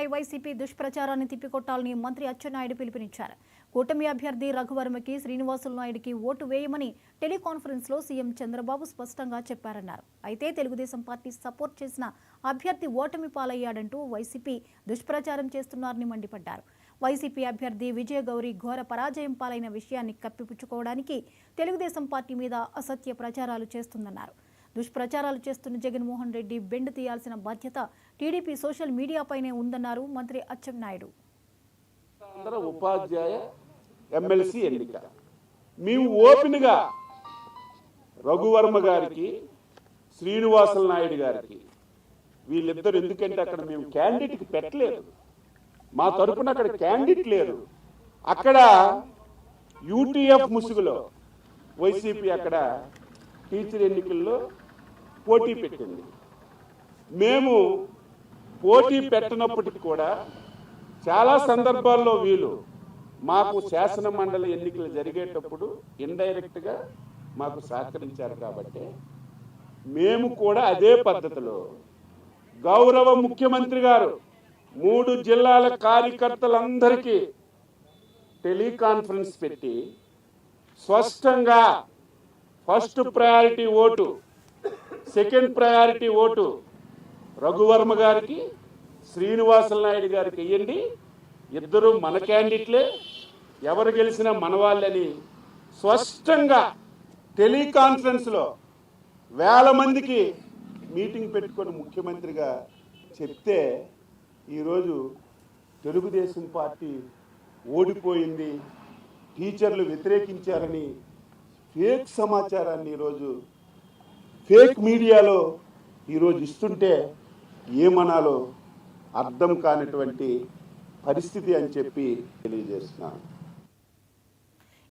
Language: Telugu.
రఘువర్మపై వైసీపీ దుష్ప్రచారాన్ని తిప్పికొట్టాలని మంత్రి అచ్చెన్నాయుడు పిలుపునిచ్చారు. కూటమి అభ్యర్థి రఘువర్మకి శ్రీనివాసులు నాయుడికి ఓటు వేయమని టెలికాన్ఫరెన్స్లో సీఎం చంద్రబాబు స్పష్టంగా చెప్పారన్నారు. అయితే తెలుగుదేశం పార్టీ సపోర్ట్ చేసిన అభ్యర్థి ఓటమి పాలయ్యాడంటూ వైసీపీ దుష్ప్రచారం చేస్తున్నారని మండిపడ్డారు. వైసీపీ అభ్యర్థి విజయగౌరి ఘోర పరాజయం పాలైన విషయాన్ని కప్పిపుచ్చుకోవడానికి తెలుగుదేశం పార్టీ మీద అసత్య ప్రచారాలు చేస్తుందన్నారు. దుష్ప్రచారాలు చేస్తున్న జగన్మోహన్ రెడ్డి బెండు తీయాల్సిన బాధ్యత టీడీపీ సోషల్ మీడియాపైనే ఉందన్నారు మంత్రి అచ్చెన్నాయుడు. ఉపాధ్యాయ ఎమ్మెల్సీ ఎన్నిక మేము ఓపెన్గా రఘువర్మ గారికి శ్రీనివాసులు నాయుడు గారికి వీళ్ళిద్దరు, ఎందుకంటే అక్కడ మేము క్యాండిడేట్కి పెట్టలేదు, మా తరపున అక్కడ క్యాండిడేట్ లేరు. అక్కడ యూటీఎఫ్ ముసుగులో వైసీపీ అక్కడ టీచర్ ఎన్నికల్లో పోటీ పెట్టింది. మేము పోటీ పెట్టినప్పటికీ కూడా చాలా సందర్భాల్లో వీళ్ళు మాకు శాసన మండలి ఎన్నికలు జరిగేటప్పుడు ఇండైరెక్ట్గా మాకు సహకరించారు. కాబట్టి మేము కూడా అదే పద్ధతిలో గౌరవ ముఖ్యమంత్రి గారు 3 జిల్లాల కార్యకర్తలందరికీ టెలికాన్ఫరెన్స్ పెట్టి స్పష్టంగా first priority vote, second priority vote Raghu Varma గారికి శ్రీనివాసులు నాయుడు గారికి ఇవ్వండి, ఇద్దరు మన క్యాండిడేట్లే, ఎవరు గెలిచినా మన వాళ్ళని స్పష్టంగా టెలికాన్ఫరెన్స్లో వేల మందికి మీటింగ్ పెట్టుకొని ముఖ్యమంత్రిగా చెప్తే ఈరోజు తెలుగుదేశం పార్టీ ఓడిపోయింది, టీచర్లు వ్యతిరేకించారని ఫేక్ సమాచారాన్ని ఈరోజు ఫేక్ మీడియాలో ఈరోజు ఇస్తుంటే ఏమనాలో అర్థం కానటువంటి పరిస్థితి అని చెప్పి తెలియజేస్తున్నాను.